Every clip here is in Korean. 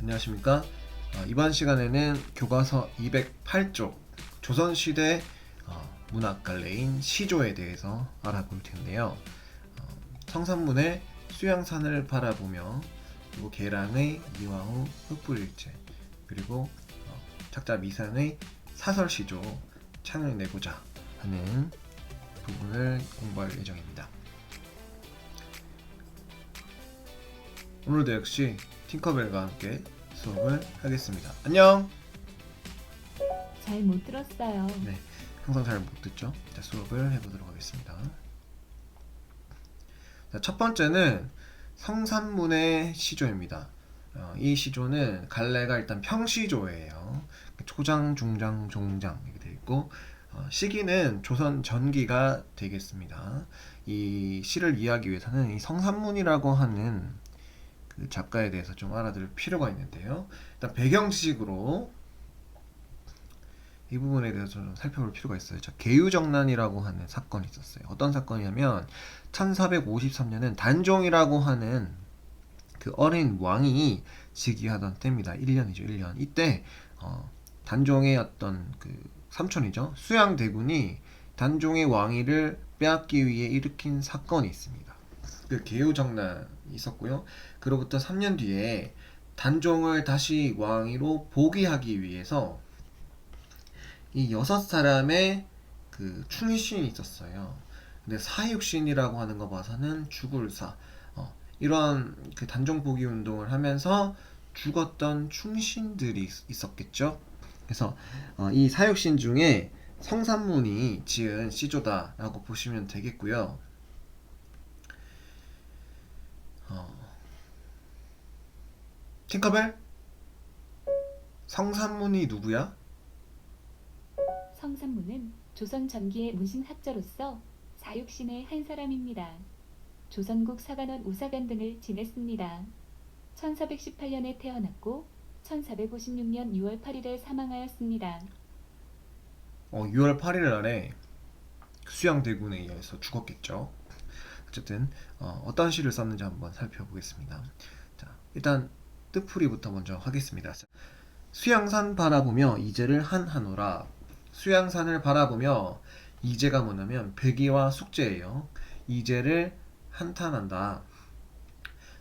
안녕하십니까. 이번 시간에는 교과서 208쪽 조선시대 문학갈래인 시조에 대해서 알아볼 텐데요. 성산문의 수양산을 바라보며, 그리고 계랑의 이황후 흙불일체, 그리고 작자 미산의 사설시조 창을 내고자 하는 부분을 공부할 예정입니다. 오늘도 역시 팅커벨과 함께 수업을 하겠습니다. 안녕! 잘 못 들었어요. 네, 항상 잘 못 듣죠? 자, 수업을 해보도록 하겠습니다. 자, 첫 번째는 성산문의 시조입니다. 이 시조는 갈래가 일단 평시조예요. 초장, 중장, 종장 이렇게 되어 있고, 시기는 조선 전기가 되겠습니다. 이 시를 이해하기 위해서는 이 성산문이라고 하는 그 작가에 대해서 좀 알아둘 필요가 있는데요. 일단 배경 지식으로 이 부분에 대해서 좀 살펴볼 필요가 있어요. 자, 계유정난이라고 하는 사건이 있었어요. 어떤 사건이냐면 1453년은 단종이라고 하는 그 어린 왕이 즉위하던 때입니다. 1년이죠, 1년. 이때 단종의 어떤 그 삼촌이죠, 수양대군이 단종의 왕위를 빼앗기 위해 일으킨 사건이 있습니다. 그 계유정난이 있었고요. 그로부터 3년 뒤에 단종을 다시 왕위로 복위하기 위해서 이 6사람의 그 충신이 있었어요. 근데 사육신이라고 하는 거 봐서는 죽을 사, 이런 그 단종 복위 운동을 하면서 죽었던 충신들이 있었겠죠. 그래서 이 사육신 중에 성산문이 지은 시조다라고 보시면 되겠고요. 팅커벨? 성산문이 누구야? 성산문은 조선 전기의 문신학자로서 사육신의 한 사람입니다. 조선국 사관원 우사관 등을 지냈습니다. 1418년에 태어났고 1456년 6월 8일에 사망하였습니다. 6월 8일 날에 수양대군에 의해서 죽었겠죠. 어쨌든 어떤 시를 썼는지 한번 살펴보겠습니다. 자, 일단 뜻풀이부터 먼저 하겠습니다. 수양산 바라보며 이제를 한하노라. 수양산을 바라보며, 이제가 뭐냐면 배기와 숙제예요. 이제를 한탄한다.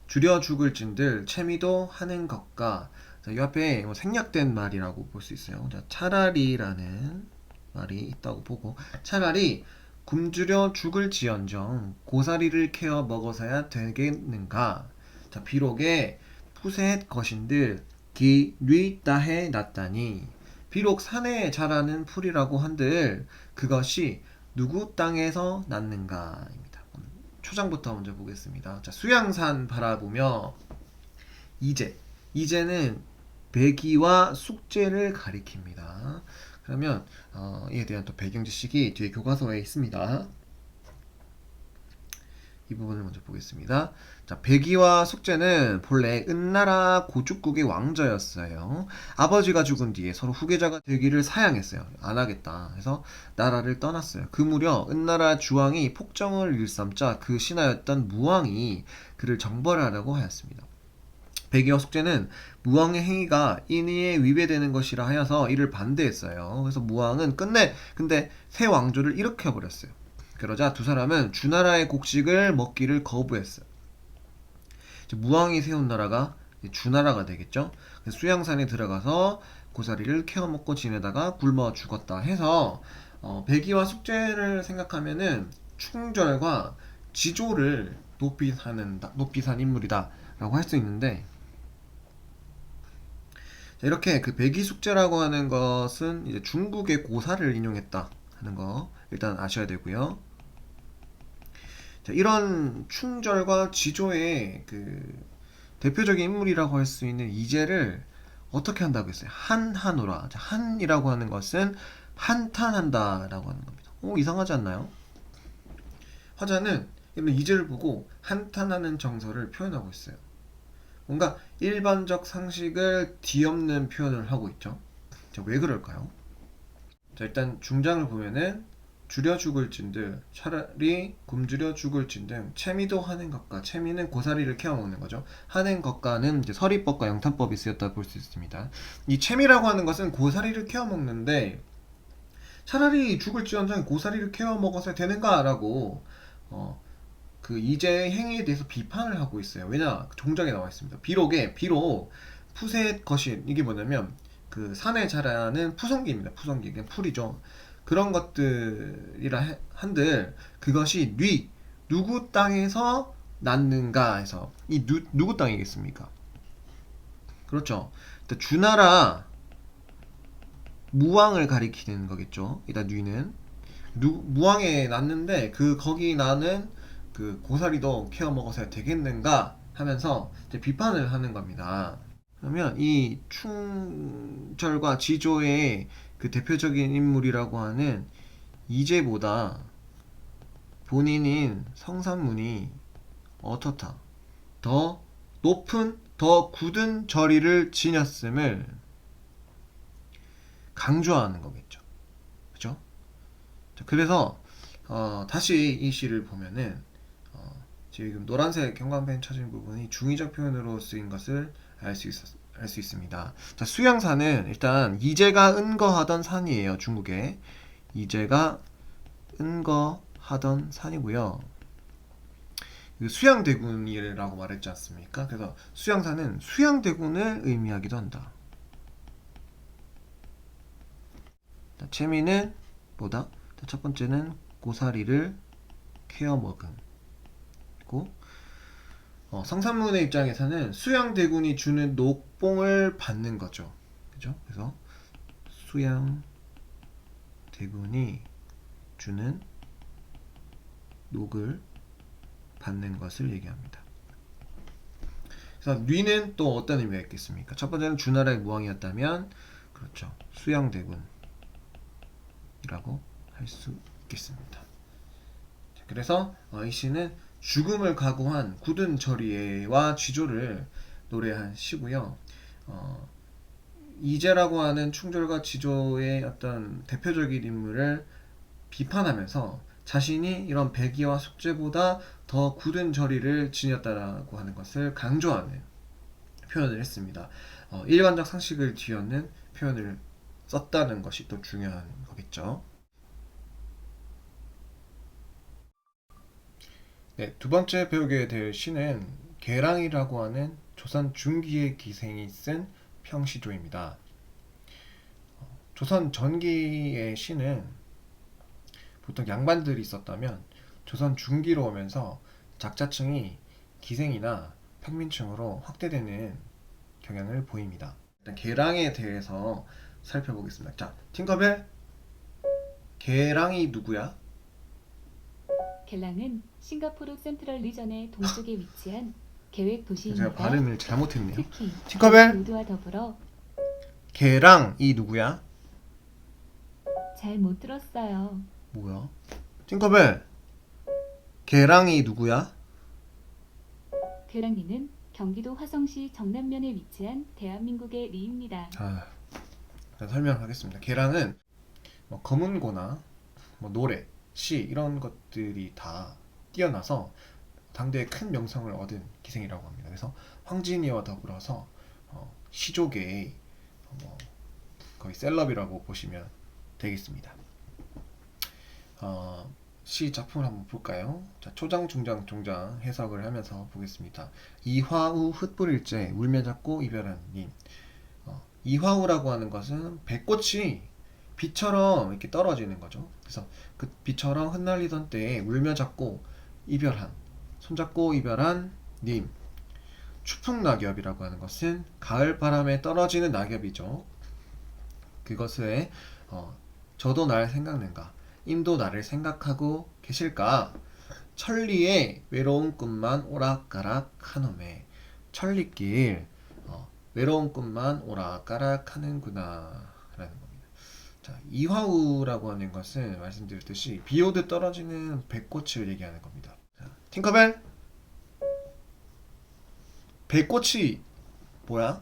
줄여 죽을 진들 채미도 하는 것과, 자, 이 앞에 생략된 말이라고 볼 수 있어요. 자, 차라리라는 말이 있다고 보고, 차라리 굶주려 죽을지언정 고사리를 캐어 먹어서야 되겠는가. 자, 비록에 푸셋 것인들 기뉘 따해 놨다니, 비록 산에 자라는 풀이라고 한들 그것이 누구 땅에서 났는가입니다. 초장부터 먼저 보겠습니다. 자, 수양산 바라보며 이제는 배기와 숙제를 가리킵니다. 그러면 이에 대한 또 배경 지식이 뒤에 교과서에 있습니다. 이 부분을 먼저 보겠습니다. 자, 배기와 숙제는 본래 은나라 고죽국의 왕자였어요. 아버지가 죽은 뒤에 서로 후계자가 되기를 사양했어요. 안 하겠다 해서 나라를 떠났어요. 그 무렵 은나라 주왕이 폭정을 일삼자 그 신하였던 무왕이 그를 정벌하려고 하였습니다. 배기와 숙제는 무왕의 행위가 인의에 위배되는 것이라 하여서 이를 반대했어요. 그래서 무왕은 근데 새 왕조를 일으켜버렸어요. 그러자 두 사람은 주나라의 곡식을 먹기를 거부했어요. 무왕이 세운 나라가 주나라가 되겠죠. 수양산에 들어가서 고사리를 캐어 먹고 지내다가 굶어 죽었다 해서 배기와 숙제를 생각하면은 충절과 지조를 높이 산 인물이다라고 할 수 있는데, 이렇게 그 배기 숙제라고 하는 것은 이제 중국의 고사를 인용했다 하는 거 일단 아셔야 되고요. 자, 이런 충절과 지조의 그 대표적인 인물이라고 할 수 있는 이제를 어떻게 한다고 했어요? 한하노라. 자, 한이라고 하는 것은 한탄한다라고 하는 겁니다. 이상하지 않나요? 화자는 이런 이제를 보고 한탄하는 정서를 표현하고 있어요. 뭔가 일반적 상식을 뒤엎는 표현을 하고 있죠. 자, 왜 그럴까요? 자, 일단 중장을 보면은 줄여 죽을진들 차라리 굶주려 죽을진 등 채미도 하는 것과 채미는 고사리를 캐어 먹는 거죠. 하는 것과는 이제 서리법과 영탄법이 쓰였다 볼 수 있습니다. 이 채미라고 하는 것은 고사리를 캐어 먹는데 차라리 죽을지언정 고사리를 캐어 먹어서 되는가라고 그 이제의 행위에 대해서 비판을 하고 있어요. 왜냐 종작에 나와 있습니다. 비록 푸셋 거실 이게 뭐냐면 그 산에 자라는 푸성기입니다. 푸성기 그냥 풀이죠. 그런 것들이라 한들 그것이 누구 땅에서 낳는가 해서 이 누구 땅이겠습니까? 그렇죠. 일단 주나라 무왕을 가리키는 거겠죠. 일단 뉘는 무왕에 낳는데 거기 나는 그 고사리도 케어 먹어서 되겠는가 하면서 이제 비판을 하는 겁니다. 그러면 이 충절과 지조의 그 대표적인 인물이라고 하는 이제보다 본인인 성산문이 어떻다 더 높은 더 굳은 저리를 지녔음을 강조하는 거겠죠. 그죠? 그래서 다시 이 시를 보면은 지금 노란색 경광펜 쳐진 부분이 중의적 표현으로 쓰인 것을 알 수 있습니다. 자, 수양산은 일단 이제가 은거하던 산이에요. 중국에 이제가 은거하던 산이고요. 수양대군이라고 말했지 않습니까? 그래서 수양산은 수양대군을 의미하기도 한다. 채미는 뭐다? 첫 번째는 고사리를 캐어 먹음이고 성산문의 입장에서는 수양대군이 주는 녹봉을 받는 거죠. 그죠? 그래서 수양대군이 주는 녹을 받는 것을 얘기합니다. 그래서 뉘는 또 어떤 의미가 있겠습니까? 첫 번째는 주나라의 무왕이었다면 그렇죠. 수양대군이라고 할 수 있겠습니다. 그래서 이 시는 죽음을 각오한 굳은 저리와 지조를 노래한 시고요. 이제라고 하는 충절과 지조의 어떤 대표적인 인물을 비판하면서 자신이 이런 백의와 숙제보다 더 굳은 저리를 지녔다라고 하는 것을 강조하는 표현을 했습니다. 일반적 상식을 뒤엎는 표현을 썼다는 것이 또 중요한 거겠죠. 네, 두 번째 배우게 될 시는 계랑이라고 하는 조선 중기의 기생이 쓴 평시조입니다. 조선 전기의 시는 보통 양반들이 썼다면 조선 중기로 오면서 작자층이 기생이나 평민층으로 확대되는 경향을 보입니다. 일단 계랑에 대해서 살펴보겠습니다. 자, 팅커벨, 계랑이 누구야? 켈랑은 싱가포르 센트럴 리전의 동쪽에 위치한 계획 도시입니다. 제가 발음을 잘못했네요. 특히 팅커벨, 모두와 더불어 계랑이 누구야? 잘 못 들었어요. 뭐야? 팅커벨, 계랑이 누구야? 계랑리는 경기도 화성시 정남면에 위치한 대한민국의 리입니다. 자, 설명하겠습니다. 계랑은 검은고나 노래, 시 이런 것들이 다 뛰어나서 당대에 큰 명성을 얻은 기생이라고 합니다. 그래서 황진이와 더불어서 시조계의 거의 셀럽이라고 보시면 되겠습니다. 시 작품을 한번 볼까요? 자, 초장, 중장, 종장 해석을 하면서 보겠습니다. 이화우 흩뿌릴째 울며 잡고 이별한 님. 이화우라고 하는 것은 배꽃이 비처럼 이렇게 떨어지는 거죠. 그래서 그 비처럼 흩날리던 때에 울며 잡고 이별한, 손잡고 이별한 님. 추풍낙엽이라고 하는 것은 가을 바람에 떨어지는 낙엽이죠. 그것에 저도 날 생각는가, 임도 나를 생각하고 계실까, 천리에 외로운 꿈만 오락가락 하놈에. 천리길 외로운 꿈만 오락가락 하는구나 라는 겁니다. 자, 이화우라고 하는 것은 말씀드렸듯이 비오듯 떨어지는 백꽃을 얘기하는 겁니다. 자, 팅커벨, 백꽃이 뭐야?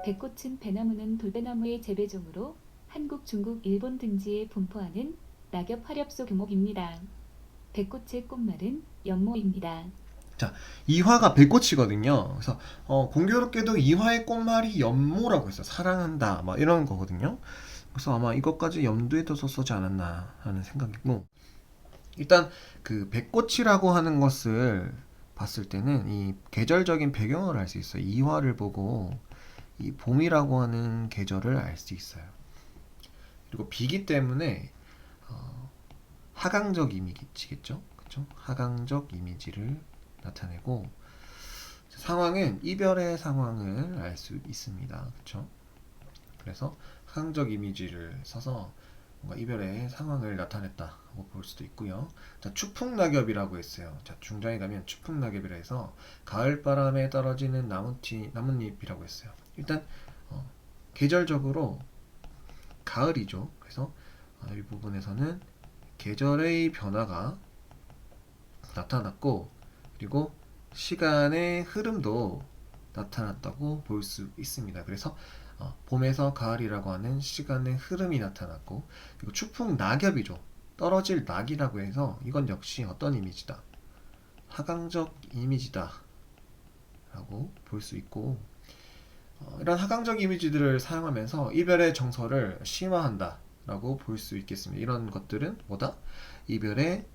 백꽃은 배나무는 돌배나무의 재배종으로 한국, 중국, 일본 등지에 분포하는 낙엽 화렵소 교목입니다. 백꽃의 꽃말은 연모입니다. 이화가 백꽃이거든요. 그래서 공교롭게도 이화의 꽃말이 연모라고 했어요. 사랑한다, 막 이런 거거든요. 그래서 아마 이것까지 염두에 둬서 쓰지 않았나 하는 생각이고, 일단 그 백꽃이라고 하는 것을 봤을 때는 이 계절적인 배경을 알 수 있어요. 이화를 보고 이 봄이라고 하는 계절을 알 수 있어요. 그리고 비기 때문에 하강적 이미지겠죠. 그렇죠? 하강적 이미지를 나타내고, 상황은 이별의 상황을 알 수 있습니다. 그렇죠? 그래서 하강적 이미지를 써서 뭔가 이별의 상황을 나타냈다고 볼 수도 있고요. 자, 추풍낙엽이라고 했어요. 자, 중장에 가면 추풍낙엽이라 해서 가을바람에 떨어지는 나뭇잎이라고 했어요. 일단 계절적으로 가을이죠. 그래서 이 부분에서는 계절의 변화가 나타났고, 그리고 시간의 흐름도 나타났다고 볼 수 있습니다. 그래서 봄에서 가을이라고 하는 시간의 흐름이 나타났고, 그리고 추풍 낙엽이죠. 떨어질 낙이라고 해서 이건 역시 어떤 이미지다? 하강적 이미지다 라고 볼 수 있고, 이런 하강적 이미지들을 사용하면서 이별의 정서를 심화한다 라고 볼 수 있겠습니다. 이런 것들은 뭐다? 이별의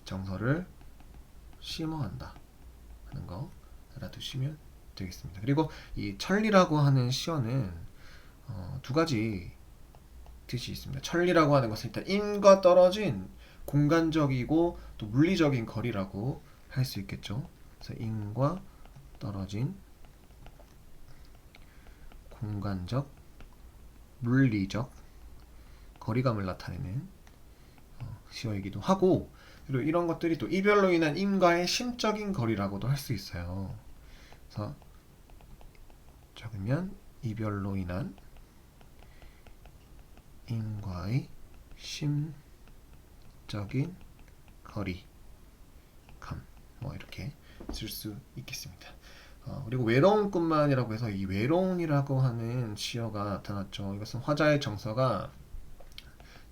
정서를 심화한다 하는 거 알아두시면 되겠습니다. 그리고 이 천리라고 하는 시어는 두 가지 뜻이 있습니다. 천리라고 하는 것은 일단 인과 떨어진 공간적이고 또 물리적인 거리라고 할 수 있겠죠. 그래서 인과 떨어진 공간적, 물리적 거리감을 나타내는 시어이기도 하고, 그리고 이런 것들이 또 이별로 인한 인과의 심적인 거리라고도 할 수 있어요. 그래서 적으면 이별로 인한 인과의 심적인 거리감, 뭐 이렇게 쓸 수 있겠습니다. 그리고 외로운 꽃만이라고 해서 이 외로운이라고 하는 시어가 나타났죠. 이것은 화자의 정서가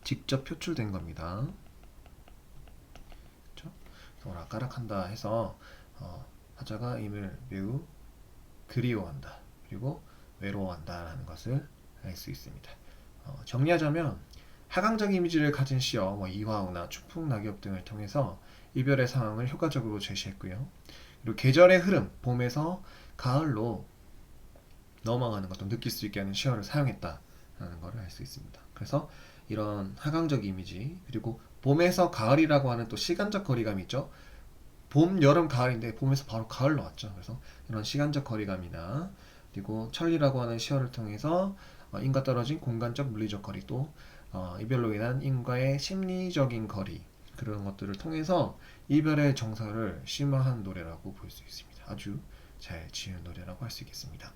직접 표출된 겁니다. 그렇죠? 오락가락한다 해서 화자가 임을 매우 그리워한다, 그리고 외로워한다라는 것을 알 수 있습니다. 정리하자면 하강적 이미지를 가진 시어, 이화우나 추풍낙엽 등을 통해서 이별의 상황을 효과적으로 제시했고요. 그리고 계절의 흐름, 봄에서 가을로 넘어가는 것도 느낄 수 있게 하는 시어를 사용했다라는 것을 알 수 있습니다. 그래서 이런 하강적 이미지, 그리고 봄에서 가을이라고 하는 또 시간적 거리감이 있죠. 봄, 여름, 가을인데 봄에서 바로 가을로 왔죠. 그래서 이런 시간적 거리감이나, 그리고 천리라고 하는 시어를 통해서 인과 떨어진 공간적 물리적 거리, 또 이별로 인한 인과의 심리적인 거리, 그런 것들을 통해서 이별의 정서를 심화한 노래라고 볼 수 있습니다. 아주 잘 지은 노래라고 할 수 있겠습니다.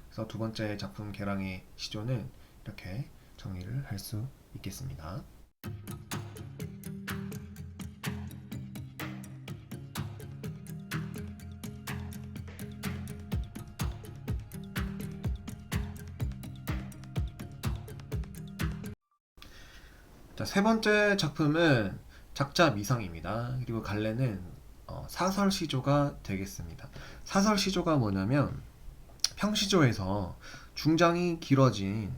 그래서 두 번째 작품 개랑의 시조는 이렇게 정리를 할 수 있겠습니다. 자, 세 번째 작품은 작자 미상입니다. 그리고 갈래는 사설 시조가 되겠습니다. 사설 시조가 뭐냐면 평시조에서 중장이 길어진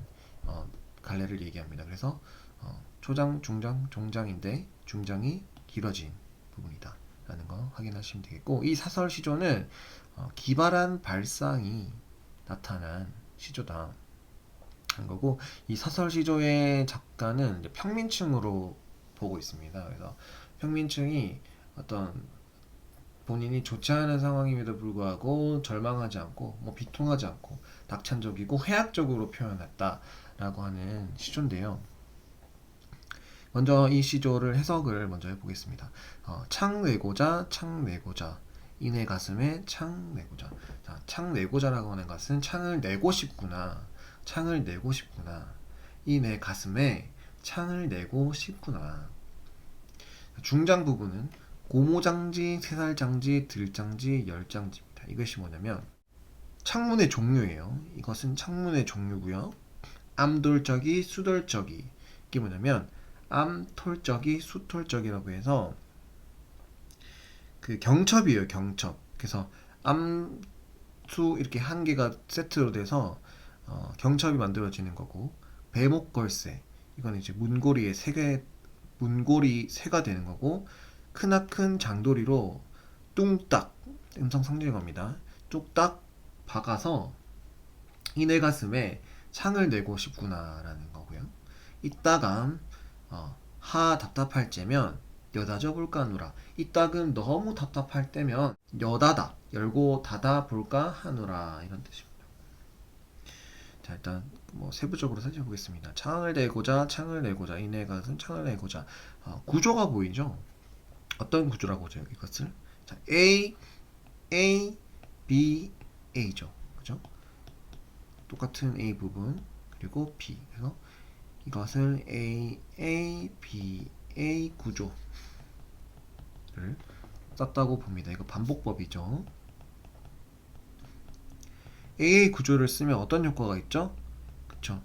갈래를 얘기합니다. 그래서 초장, 중장, 종장인데 중장이 길어진 부분이다 라는 거 확인하시면 되겠고, 이 사설 시조는 기발한 발상이 나타난 시조다 한 거고, 이 사설 시조의 작가는 이제 평민층으로 보고 있습니다. 그래서 평민층이 어떤 본인이 좋지 않은 상황임에도 불구하고 절망하지 않고 비통하지 않고 낙천적이고 회학적으로 표현했다라고 하는 시조인데요. 먼저 이 시조를 해석을 먼저 해보겠습니다. 창내고자, 창내고자, 이내 가슴에 창내고자. 자, 창내고자라고 하는 것은 창을 내고 싶구나, 창을 내고 싶구나, 이 내 가슴에 창을 내고 싶구나. 중장 부분은 고모장지, 세살장지, 들장지, 열장지입니다. 이것이 뭐냐면 창문의 종류예요. 이것은 창문의 종류고요. 암돌적이, 수돌적이. 이게 뭐냐면 암톨적이, 수톨적이라고 해서 그 경첩이에요, 경첩. 그래서 암수 이렇게 한 개가 세트로 돼서 경첩이 만들어지는 거고, 배목걸세 이건 이제 문고리 세가 되는 거고, 크나큰 장도리로 뚱딱 음성 상징 겁니다. 뚝딱 박아서 이내 가슴에 창을 내고 싶구나라는 거고요. 이따감 하 답답할 때면 여다져 볼까 하노라. 이따금 너무 답답할 때면 여다다 열고 닫아 볼까 하노라, 이런 뜻입니다. 자, 일단 뭐 세부적으로 살펴보겠습니다. 창을 내고자 이내 가슴 창을 내고자. 구조가 보이죠? 어떤 구조라고 보죠 이것을? 자, A, B, A죠. 그죠? 똑같은 A 부분 그리고 B. 그래서 이것을 A, B, A 구조를 썼다고 봅니다. 이거 반복법이죠. AA 구조를 쓰면 어떤 효과가 있죠? 그쵸?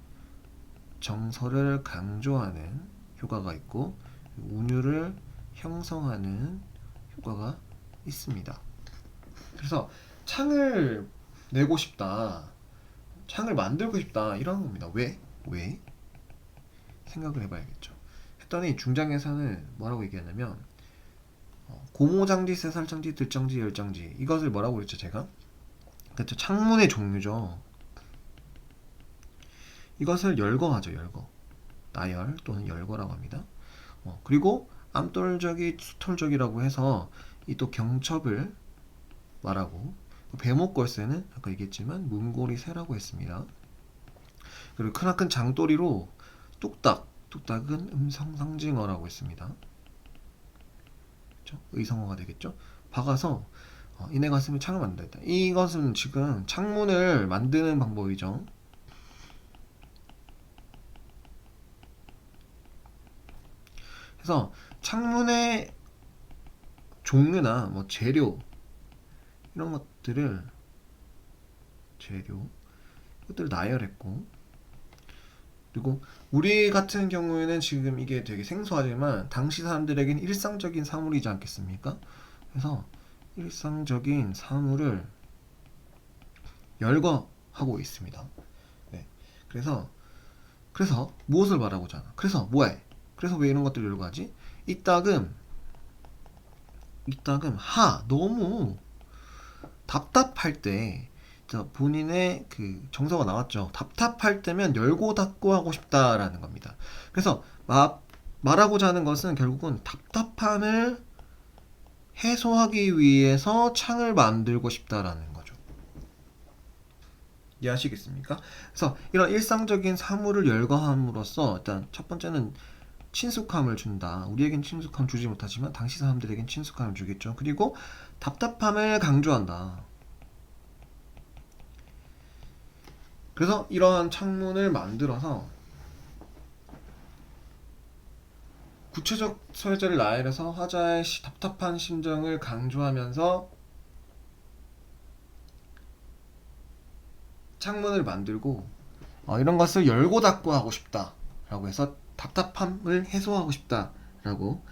정서를 강조하는 효과가 있고 운율을 형성하는 효과가 있습니다. 그래서 창을 내고 싶다, 창을 만들고 싶다, 이런 겁니다. 왜? 생각을 해봐야겠죠. 했더니 중장에서는 뭐라고 얘기하냐면 고모장지, 세살장지, 들장지, 열장지, 이것을 뭐라고 그랬죠 제가? 그렇죠, 창문의 종류죠. 이것을 열거하죠. 열거, 나열 또는 열거라고 합니다. 그리고 암돌적이, 수톨적이라고 해서 이 또 경첩을 말하고, 배목걸쇠는 아까 얘기했지만 문고리새라고 했습니다. 그리고 크나큰 장도리로 뚝딱은 음성상징어라고 했습니다. 그렇죠? 의성어가 되겠죠. 박아서 이내 가슴에 창을 만들다. 이것은 지금 창문을 만드는 방법이죠. 그래서 창문의 종류나 뭐 재료 이런 것들을 나열했고, 그리고 우리 같은 경우에는 지금 이게 되게 생소하지만 당시 사람들에겐 일상적인 사물이지 않겠습니까? 그래서 일상적인 사물을 열거하고 있습니다. 네. 그래서 무엇을 말하고자 하나? 그래서 뭐해? 그래서 왜 이런 것들을 열거하지? 이따금 너무 답답할 때, 자, 본인의 그 정서가 나왔죠. 답답할 때면 열고 닫고 하고 싶다라는 겁니다. 그래서 말하고자 하는 것은 결국은 답답함을 해소하기 위해서 창을 만들고 싶다라는 거죠. 이해하시겠습니까? 그래서 이런 일상적인 사물을 열거함으로써 일단 첫 번째는 친숙함을 준다. 우리에겐 친숙함 주지 못하지만 당시 사람들에겐 친숙함을 주겠죠. 그리고 답답함을 강조한다. 그래서 이러한 창문을 만들어서 구체적 소재를 나열해서 화자의 답답한 심정을 강조하면서 창문을 만들고, 이런 것을 열고 닫고 하고 싶다 라고 해서 답답함을 해소하고 싶다 라고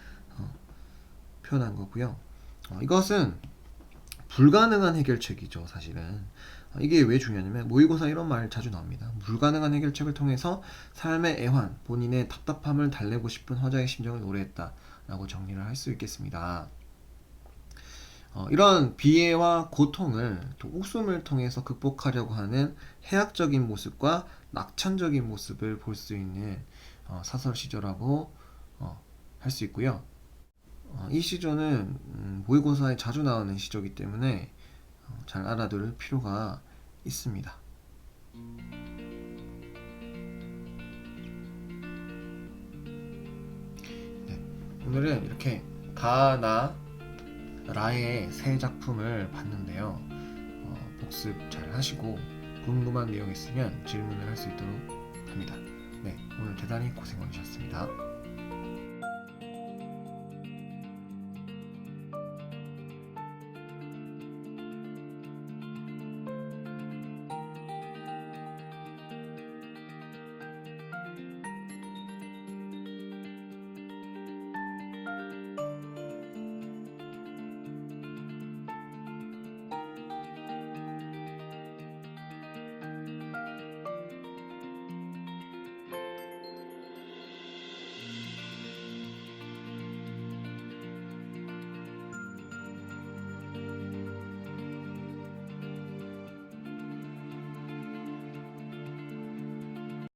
표현한 거고요. 이것은 불가능한 해결책이죠. 사실은 이게 왜 중요하냐면 모의고사 이런 말 자주 나옵니다. 불가능한 해결책을 통해서 삶의 애환, 본인의 답답함을 달래고 싶은 화자의 심정을 노래했다 라고 정리를 할 수 있겠습니다. 이런 비애와 고통을 또 웃음을 통해서 극복하려고 하는 해학적인 모습과 낙천적인 모습을 볼 수 있는 사설 시조라고 할 수 있고요. 이 시조는 모의고사에 자주 나오는 시조이기 때문에 잘 알아둘 필요가 있습니다. 네, 오늘은 이렇게 가나 라의 세 작품을 봤는데요. 복습 잘 하시고 궁금한 내용 있으면 질문을 할 수 있도록 합니다. 네, 오늘 대단히 고생 많으셨습니다.